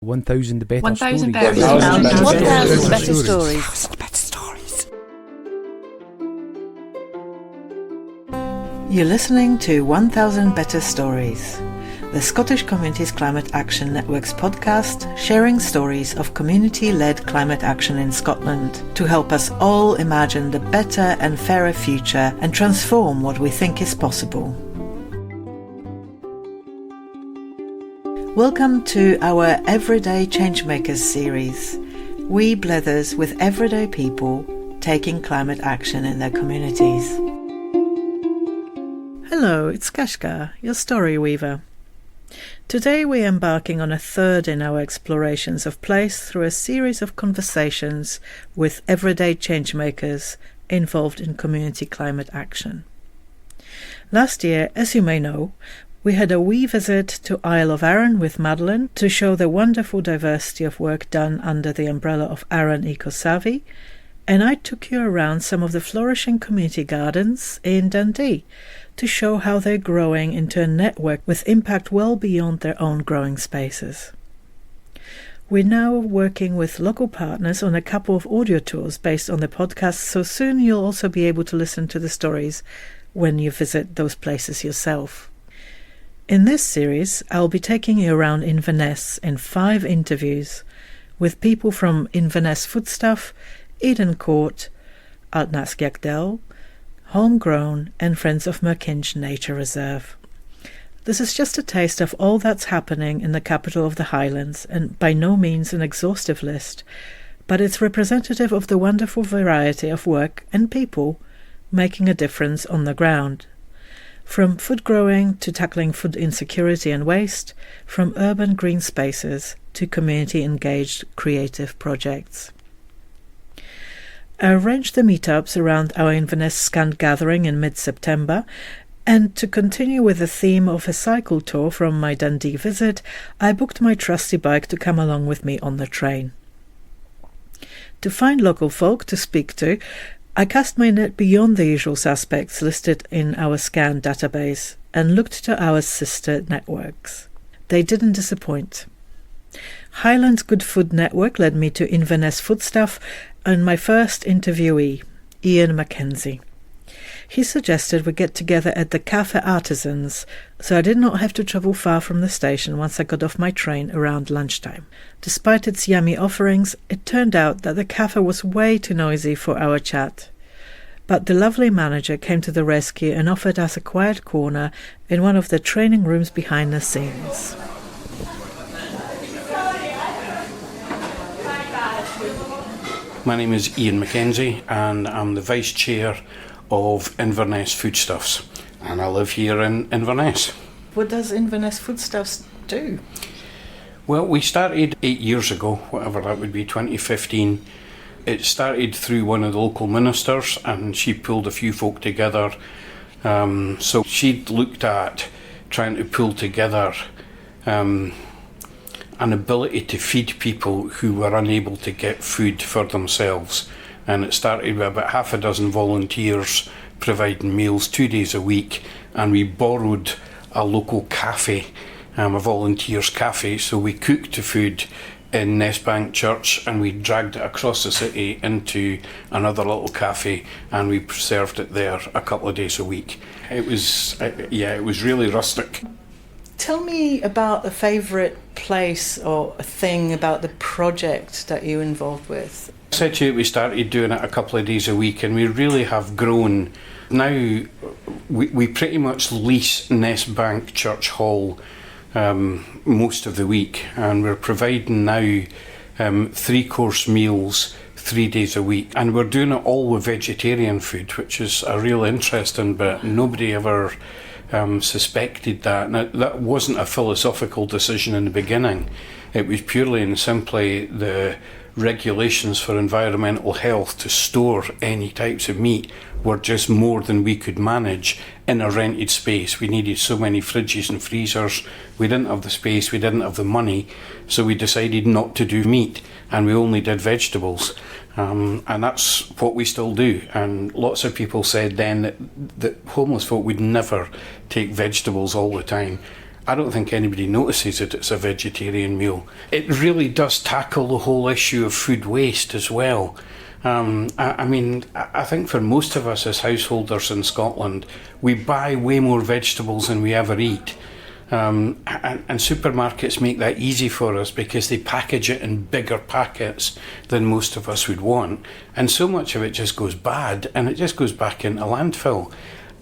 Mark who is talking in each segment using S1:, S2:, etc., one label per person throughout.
S1: 1,000 better
S2: 1,000
S1: stories.
S2: better
S3: 1,000 better stories.
S1: 1,000 better stories.
S3: You're listening to 1,000 Better Stories, the Scottish Communities Climate Action Network's podcast sharing stories of community-led climate action in Scotland to help us all imagine the better and fairer future and transform what we think is possible. Welcome to our Everyday Changemakers series. We blethers with everyday people taking climate action in their communities. Hello, it's Kaska, your story weaver. Today we're embarking on a third in our explorations of place through a series of conversations with everyday changemakers involved in community climate action. Last year, as you may know, we had a wee visit to Isle of Arran with Madeline to show the wonderful diversity of work done under the umbrella of Arran Eco-Savvy, and I took you around some of the flourishing community gardens in Dundee to show how they're growing into a network with impact well beyond their own growing spaces. We're now working with local partners on a couple of audio tours based on the podcast, so soon you'll also be able to listen to the stories when you visit those places yourself. In this series, I'll be taking you around Inverness in 5 interviews with people from Inverness Foodstuff, Eden Court, Altnaskjagdel, Homegrown and Friends of Merkinch Nature Reserve. This is just a taste of all that's happening in the capital of the Highlands and by no means an exhaustive list, but it's representative of the wonderful variety of work and people making a difference on the ground. From food growing to tackling food insecurity and waste, from urban green spaces to community-engaged creative projects. I arranged the meetups around our Inverness Scant gathering in mid-September, and to continue with the theme of a cycle tour from my Dundee visit, I booked my trusty bike to come along with me on the train. To find local folk to speak to, I cast my net beyond the usual suspects listed in our SCAN database and looked to our sister networks. They didn't disappoint. Highlands Good Food Network led me to Inverness Foodstuff and my first interviewee, Iain McKenzie. He suggested we get together at the Cafe Artisans, so I did not have to travel far from the station once I got off my train around lunchtime. Despite its yummy offerings, it turned out that the cafe was way too noisy for our chat. But the lovely manager came to the rescue and offered us a quiet corner in one of the training rooms behind the scenes.
S4: My name is Iain McKenzie and I'm the Vice Chair of Inverness Foodstuffs, and I live here in Inverness.
S3: What does Inverness Foodstuffs do?
S4: Well, we started 8 years ago, whatever that would be, 2015. It started through one of the local ministers and she pulled a few folk together. So she'd looked at trying to pull together an ability to feed people who were unable to get food for themselves. And it started with about half a dozen volunteers providing meals 2 days a week, and we borrowed a local cafe, a volunteers cafe, so we cooked the food in Nestbank Church and we dragged it across the city into another little cafe and we served it there a couple of days a week. It was really rustic.
S3: Tell me about a favourite place or a thing about the project that you're involved with.
S4: I said to you, we started doing it a couple of days a week and we really have grown. Now we pretty much lease Nestbank Church Hall most of the week, and we're providing now 3-course meals 3 days a week, and we're doing it all with vegetarian food, which is a real interesting bit. Nobody ever suspected that. Now, that wasn't a philosophical decision in the beginning. It was purely and simply the regulations for environmental health to store any types of meat were just more than we could manage in a rented space. We needed so many fridges and freezers. We didn't have the space, we didn't have the money, so we decided not to do meat and we only did vegetables. And that's what we still do. And lots of people said then that homeless folk would never take vegetables all the time. I don't think anybody notices that it's a vegetarian meal. It really does tackle the whole issue of food waste as well. I think for most of us as householders in Scotland, we buy way more vegetables than we ever eat. And supermarkets make that easy for us because they package it in bigger packets than most of us would want. And so much of it just goes bad and it just goes back into landfill.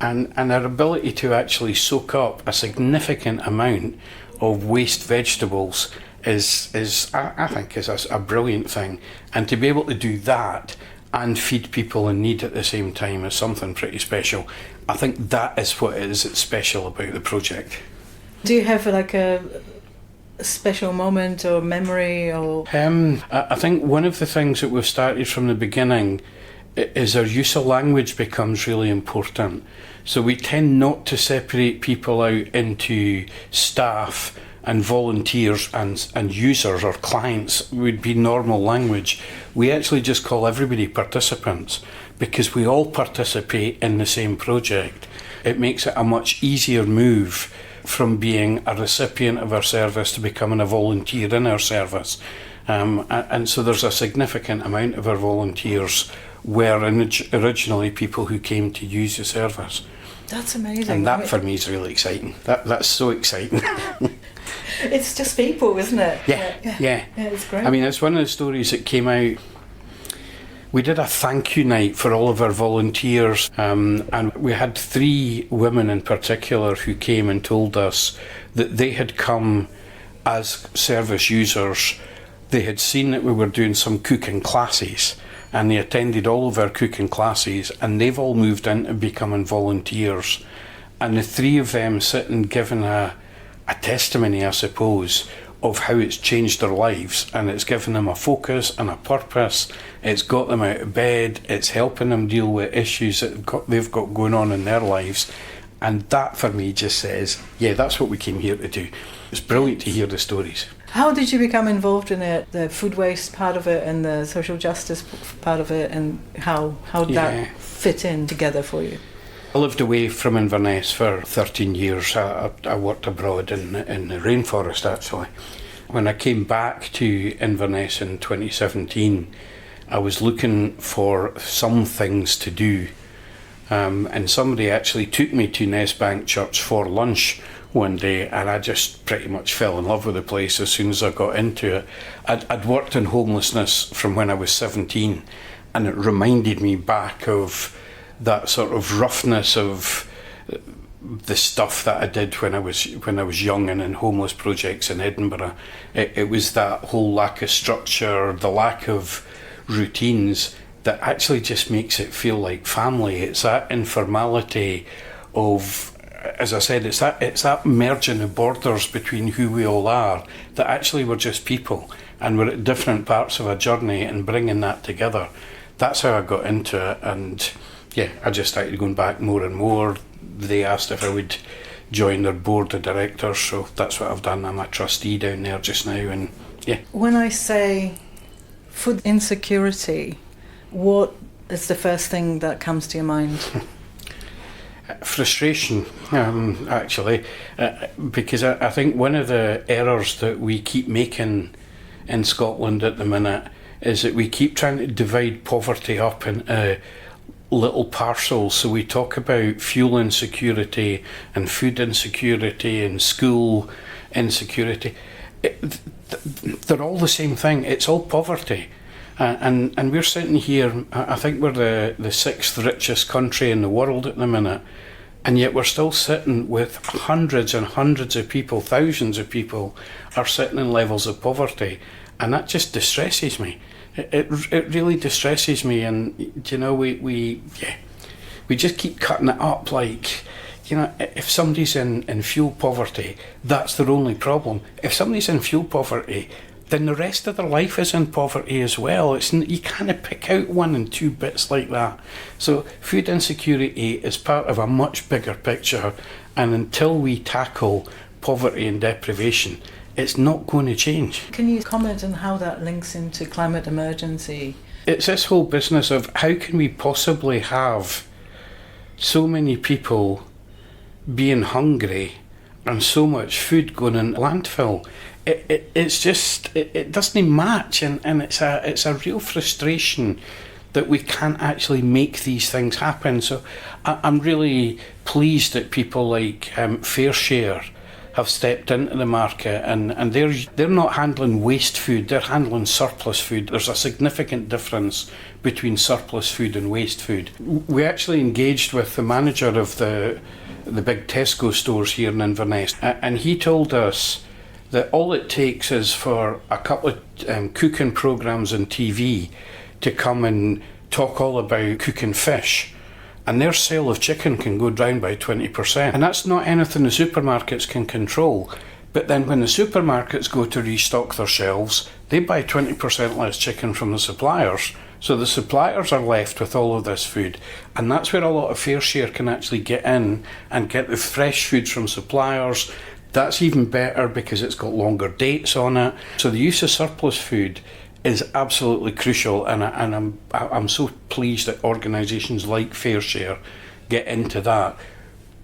S4: And our ability to actually soak up a significant amount of waste vegetables is I think a brilliant thing. And to be able to do that and feed people in need at the same time is something pretty special. I think that is what it is that's special about the project.
S3: Do you have like a special moment or memory or?
S4: I think one of the things that we've started from the beginning is our use of language becomes really important. So we tend not to separate people out into staff and volunteers and users or clients would be normal language. We actually just call everybody participants because we all participate in the same project. It makes it a much easier move from being a recipient of our service to becoming a volunteer in our service. And so there's a significant amount of our volunteers were originally people who came to use the service.
S3: That's amazing.
S4: And that for me is really exciting. That's so exciting.
S3: It's just people, isn't it?
S4: Yeah.
S3: It's great.
S4: I mean, it's one of the stories that came out. We did a thank you night for all of our volunteers, and we had 3 women in particular who came and told us that they had come as service users. They had seen that we were doing some cooking classes, and they attended all of our cooking classes, and they've all moved into becoming volunteers. And the 3 of them sitting giving a testimony, I suppose, of how it's changed their lives, and it's given them a focus and a purpose. It's got them out of bed. It's helping them deal with issues that they've got going on in their lives. And that for me just says, yeah, that's what we came here to do. It's brilliant to hear the stories.
S3: How did you become involved in it, the food waste part of it and the social justice part of it, and how that fit in together for you?
S4: I lived away from Inverness for 13 years. I worked abroad in the rainforest, actually. When I came back to Inverness in 2017, I was looking for some things to do. And somebody actually took me to Nessbank Church for lunch one day, and I just pretty much fell in love with the place as soon as I got into it. I'd worked in homelessness from when I was 17, and it reminded me back of that sort of roughness of the stuff that I did when I was young and in homeless projects in Edinburgh. It was that whole lack of structure, the lack of routines that actually just makes it feel like family. It's that informality of, as I said, it's that merging of borders between who we all are, that actually we're just people and we're at different parts of a journey, and bringing that together. That's how I got into it, and yeah, I just started going back more and more. They asked if I would join their board of directors, so that's what I've done. I'm a trustee down there just now, and yeah.
S3: When I say food insecurity, what is the first thing that comes to your mind?
S4: Frustration, actually, because I think one of the errors that we keep making in Scotland at the minute is that we keep trying to divide poverty up into little parcels. So we talk about fuel insecurity and food insecurity and school insecurity. They're all the same thing. It's all poverty. And we're sitting here, I think we're the 6th richest country in the world at the minute, and yet we're still sitting with hundreds and hundreds of people, thousands of people are sitting in levels of poverty, and that just distresses me. It really distresses me, and you know, we just keep cutting it up like, you know, if somebody's in fuel poverty, that's their only problem. If somebody's in fuel poverty, then the rest of their life is in poverty as well. You can't pick out 1 and 2 bits like that. So food insecurity is part of a much bigger picture, and until we tackle poverty and deprivation, it's not going to change.
S3: Can you comment on how that links into climate emergency?
S4: It's this whole business of how can we possibly have so many people being hungry and so much food going in landfill. It doesn't match, and it's a real frustration that we can't actually make these things happen. So I'm really pleased that people like FareShare have stepped into the market, and they're not handling waste food, they're handling surplus food. There's a significant difference between surplus food and waste food. We actually engaged with the manager of the big Tesco stores here in Inverness, and he told us that all it takes is for a couple of cooking programmes on TV to come and talk all about cooking fish, and their sale of chicken can go down by 20%. And that's not anything the supermarkets can control. But then when the supermarkets go to restock their shelves, they buy 20% less chicken from the suppliers. So the suppliers are left with all of this food. And that's where a lot of FareShare can actually get in and get the fresh foods from suppliers. That's even better because it's got longer dates on it. So the use of surplus food is absolutely crucial, and I'm so pleased that organisations like FareShare get into that.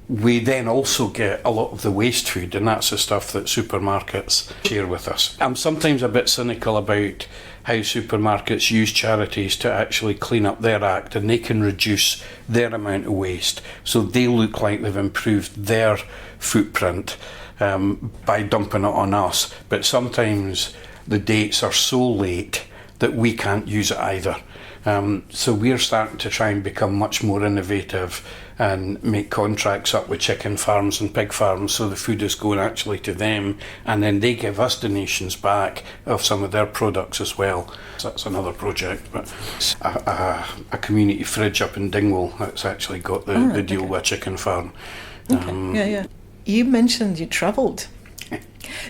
S4: We then also get a lot of the waste food, and that's the stuff that supermarkets share with us. I'm sometimes a bit cynical about how supermarkets use charities to actually clean up their act, and they can reduce their amount of waste, so they look like they've improved their footprint by dumping it on us. But sometimes the dates are so late that we can't use it either. So we're starting to try and become much more innovative and make contracts up with chicken farms and pig farms, so the food is going actually to them, and then they give us donations back of some of their products as well. So that's another project. But a community fridge up in Dingwall that's actually got the deal with a chicken farm.
S3: Okay. You mentioned you travelled.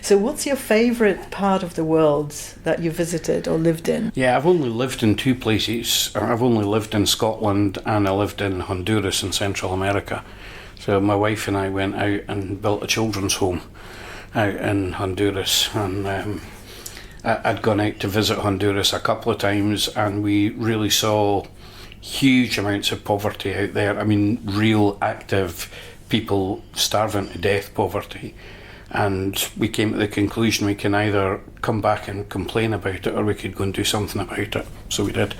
S3: So what's your favourite part of the world that you visited or lived in?
S4: Yeah, I've only lived in two places. I've only lived in Scotland, and I lived in Honduras in Central America. So my wife and I went out and built a children's home out in Honduras, and I'd gone out to visit Honduras a couple of times, and we really saw huge amounts of poverty out there. I mean, real active people starving to death poverty. And we came to the conclusion we can either come back and complain about it, or we could go and do something about it. So we did.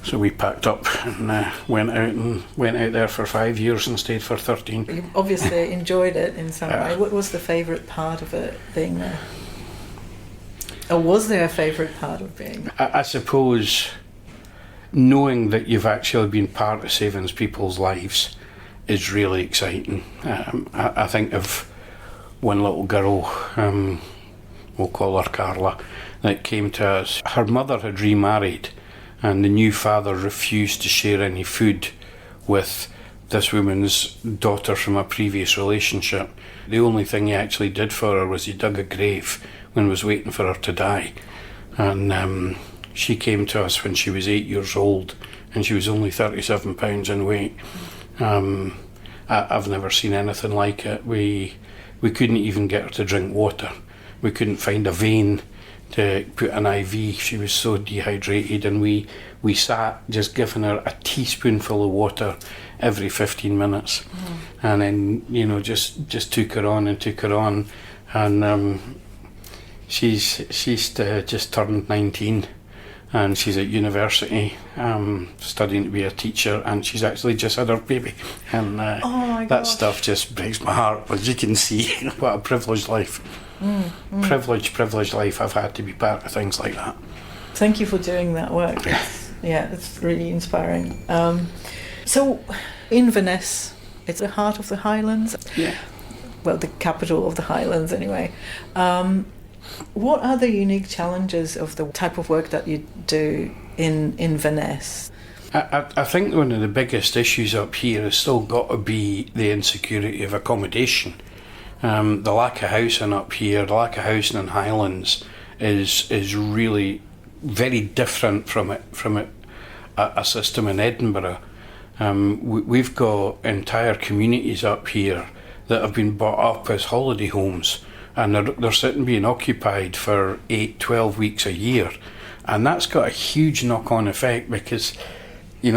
S4: So we packed up and went out there for 5 years and stayed for 13.
S3: You obviously enjoyed it in some way. What was the favourite part of it being there? Or was there a favourite part of being there?
S4: I suppose knowing that you've actually been part of saving people's lives is really exciting. I think of one little girl, we'll call her Carla, that came to us. Her mother had remarried, and the new father refused to share any food with this woman's daughter from a previous relationship. The only thing he actually did for her was he dug a grave when he was waiting for her to die. And she came to us when she was 8 years old, and she was only 37 pounds in weight. I've never seen anything like it. We couldn't even get her to drink water. We couldn't find a vein to put an IV. She was so dehydrated, and we sat just giving her a teaspoonful of water every 15 minutes. And then, just took her on. And she's just turned 19, and she's at university studying to be a teacher, and she's actually just had her baby. And that stuff just breaks my heart. As you can see, what a privileged life. Privileged life. I've had to be part of things like that.
S3: Thank you for doing that work. It's really inspiring. So Inverness, it's the heart of the Highlands.
S4: Yeah.
S3: Well, the capital of the Highlands anyway. What are the unique challenges of the type of work that you do in Inverness?
S4: I think one of the biggest issues up here has still got to be the insecurity of accommodation. The lack of housing up here, the lack of housing in Highlands is really very different from a system in Edinburgh. We've got entire communities up here that have been bought up as holiday homes, and they're sitting being occupied for 8-12 weeks a year, and that's got a huge knock-on effect because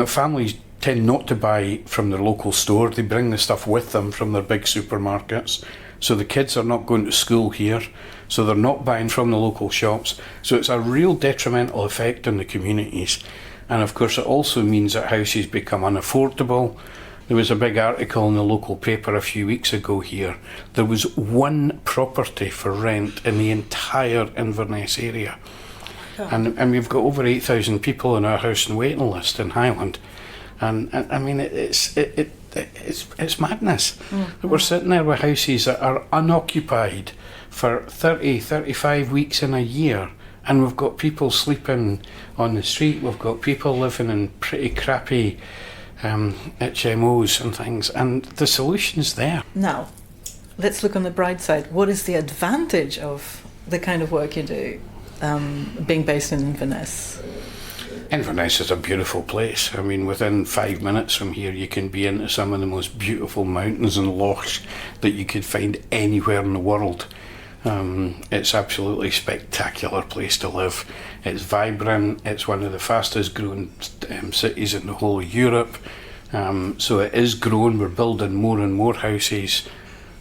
S4: families tend not to buy from their local store. They bring the stuff with them from their big supermarkets, So the kids are not going to school here, so they're not buying from the local shops. So it's a real detrimental effect on the communities. And of course it also means that houses become unaffordable. There was a big article in the local paper a few weeks ago here. There was one property for rent in the entire Inverness area. And we've got over 8,000 people on our house and waiting list in Highland. And I mean, it's madness. Mm-hmm. We're sitting there with houses that are unoccupied for 30, 35 weeks in a year. And we've got people sleeping on the street. We've got people living in pretty crappy HMOs and things. And the solution's there.
S3: Now, let's look on the bright side. What is the advantage of the kind of work you do, being based in Inverness?
S4: Inverness is a beautiful place. I mean, within 5 minutes from here, you can be into some of the most beautiful mountains and lochs that you could find anywhere in the world. It's absolutely spectacular place to live. It's vibrant. It's one of the fastest growing cities in the whole of Europe. So it is growing. We're building more and more houses.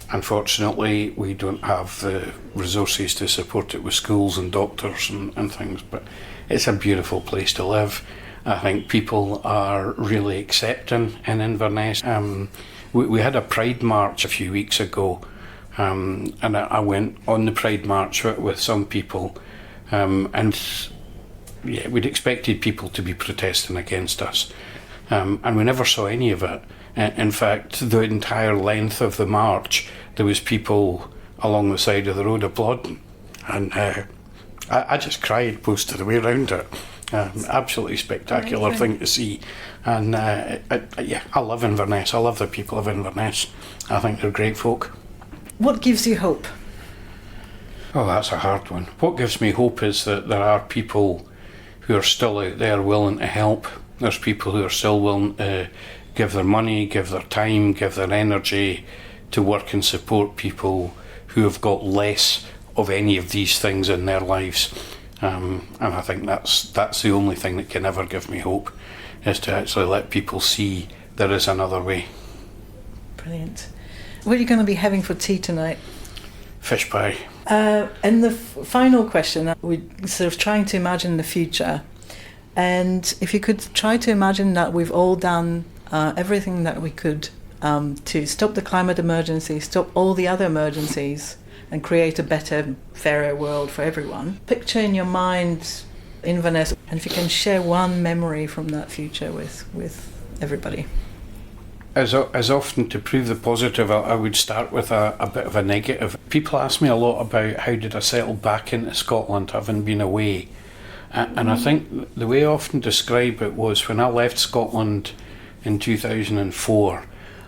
S4: Unfortunately, we don't have the resources to support it with schools and doctors and things, but it's a beautiful place to live. I think people are really accepting in Inverness. We had a Pride March a few weeks ago, and I went on the Pride March with some people, and yeah, we'd expected people to be protesting against us, and we never saw any of it. In fact, the entire length of the march, there was people along the side of the road applauding, and I just cried most of the way around it. Absolutely spectacular thing to see, and yeah, I love Inverness. I love the people of Inverness. I think they're great folk.
S3: What gives you hope?
S4: Oh, that's a hard one. What gives me hope is that there are people who are still out there willing to help. There's people who are still willing to give their money, give their time, give their energy to work and support people who have got less of any of these things in their lives. And I think that's the only thing that can ever give me hope, is to actually let people see there is another way.
S3: Brilliant. What are you going to be having for tea tonight?
S4: Fish pie.
S3: And the final question, we're sort of trying to imagine the future. And if you could try to imagine that we've all done everything that we could to stop the climate emergency, stop all the other emergencies, and create a better, fairer world for everyone. Picture in your mind Inverness, and if you can share one memory from that future with everybody.
S4: As often, to prove the positive, I would start with a bit of a negative. People ask me a lot about how did I settle back into Scotland, having been away. And I think the way I often describe it was when I left Scotland in 2004,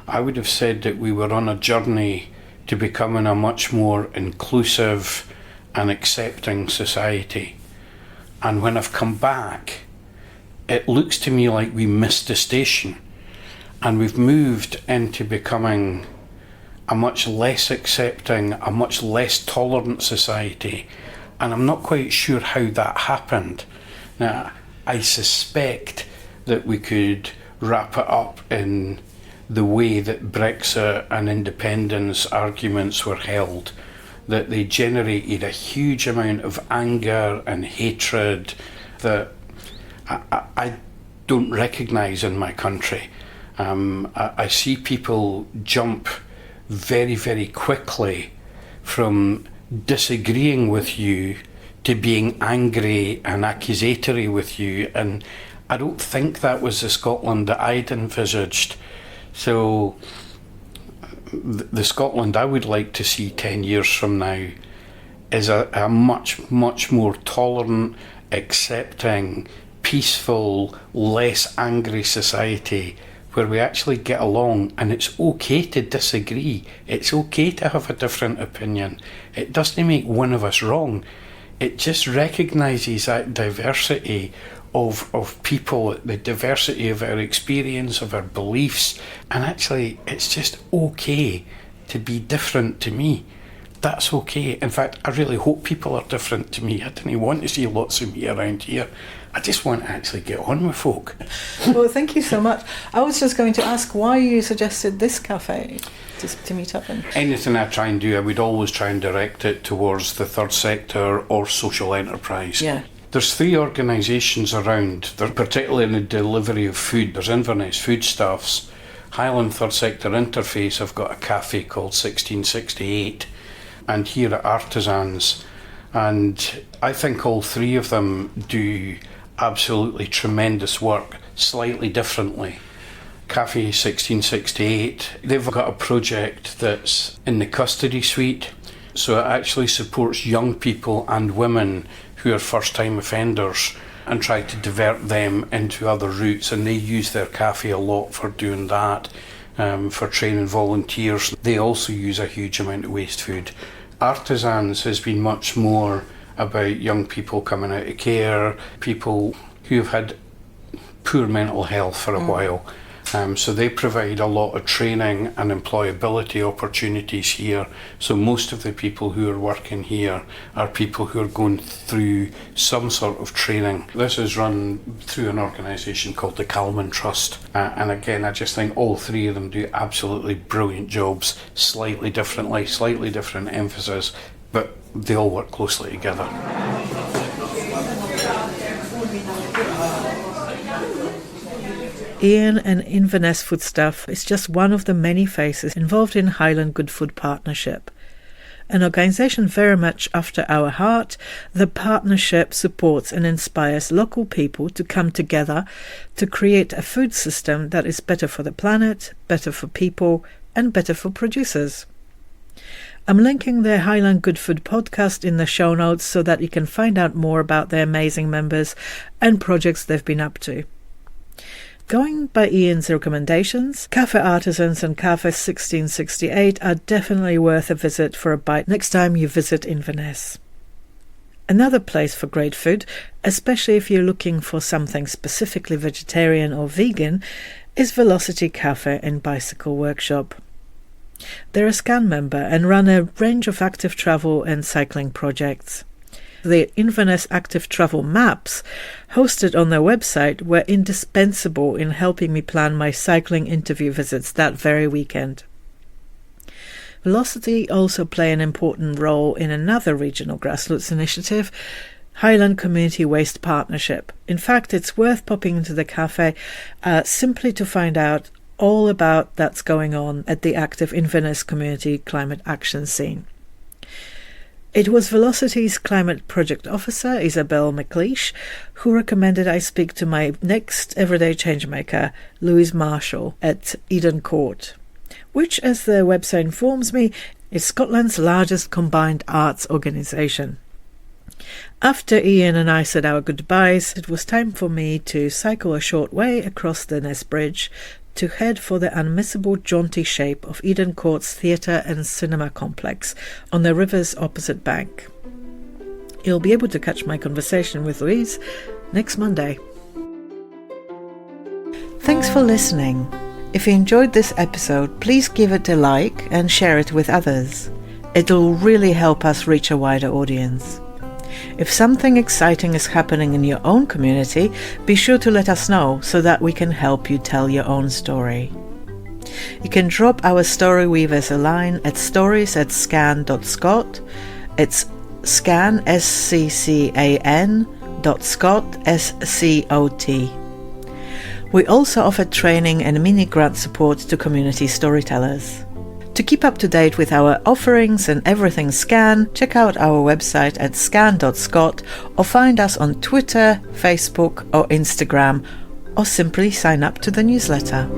S4: I would have said that we were on a journey to becoming a much more inclusive and accepting society. And when I've come back, it looks to me like we missed the station. And we've moved into becoming a much less accepting, a much less tolerant society. And I'm not quite sure how that happened. Now, I suspect that we could wrap it up in the way that Brexit and independence arguments were held, that they generated a huge amount of anger and hatred that I don't recognise in my country. I see people jump very, very quickly from disagreeing with you to being angry and accusatory with you, and I don't think that was the Scotland that I'd envisaged. So the Scotland I would like to see 10 years from now is a much, much more tolerant, accepting, peaceful, less angry society where we actually get along, and it's okay to disagree. It's okay to have a different opinion. It doesn't make one of us wrong. It just recognises that diversity of people, the diversity of our experience, of our beliefs, and actually it's just okay to be different to me. that's okay. In fact, I really hope people are different to me. I didn't want to see lots of me around here. I just want to actually get on with folk.
S3: Well, thank you so much. I was just going to ask why you suggested this cafe to meet up in.
S4: Anything I try and do, I would always try and direct it towards the third sector or social enterprise.
S3: Yeah.
S4: There's 3 organisations around, they're particularly in the delivery of food. There's Inverness Foodstuffs, Highland Third Sector Interface. I've got a cafe called 1668, and here at Artisans. And I think all 3 of them do absolutely tremendous work, slightly differently. Cafe 1668, they've got a project that's in the custody suite, so it actually supports young people and women who are first-time offenders and try to divert them into other routes, and they use their cafe a lot for doing that, for training volunteers. They also use a huge amount of waste food. Artisans has been much more about young people coming out of care, people who have had poor mental health for a while. So they provide a lot of training and employability opportunities here. So most of the people who are working here are people who are going through some sort of training. This is run through an organisation called the Calman Trust. And again, I just think all 3 of them do absolutely brilliant jobs, slightly differently, slightly different emphasis, but they all work closely together.
S3: Iain and Inverness Foodstuff is just one of the many faces involved in Highland Good Food Partnership. An organisation very much after our heart, the partnership supports and inspires local people to come together to create a food system that is better for the planet, better for people, and better for producers. I'm linking their Highland Good Food podcast in the show notes so that you can find out more about their amazing members and projects they've been up to. Going by Iain's recommendations, Cafe Artisans and Cafe 1668 are definitely worth a visit for a bite next time you visit Inverness. Another place for great food, especially if you're looking for something specifically vegetarian or vegan, is Velocity Cafe and Bicycle Workshop. They're a SCAN member and run a range of active travel and cycling projects. The Inverness Active Travel Maps, hosted on their website, were indispensable in helping me plan my cycling interview visits that very weekend. Velocity also play an important role in another regional grassroots initiative, Highland Community Waste Partnership. In fact, it's worth popping into the cafe simply to find out all about that's going on at the active Inverness Community Climate Action scene. It was Velocity's Climate Project Officer, Isabel McLeish, who recommended I speak to my next everyday changemaker, Louise Marshall, at Eden Court, which, as the website informs me, is Scotland's largest combined arts organisation. After Iain and I said our goodbyes, it was time for me to cycle a short way across the Ness Bridge to head for the unmissable jaunty shape of Eden Court's theatre and cinema complex on the river's opposite bank. You'll be able to catch my conversation with Louise next Monday. Thanks for listening. If you enjoyed this episode, please give it a like and share it with others. It'll really help us reach a wider audience. If something exciting is happening in your own community, be sure to let us know so that we can help you tell your own story. You can drop our story weavers a line at stories@scan.scot. It's scan, SCCAN, .scot, SCOT. We also offer training and mini-grant support to community storytellers. To keep up to date with our offerings and everything SCAN, check out our website at scan.scot or find us on Twitter, Facebook or Instagram, or simply sign up to the newsletter.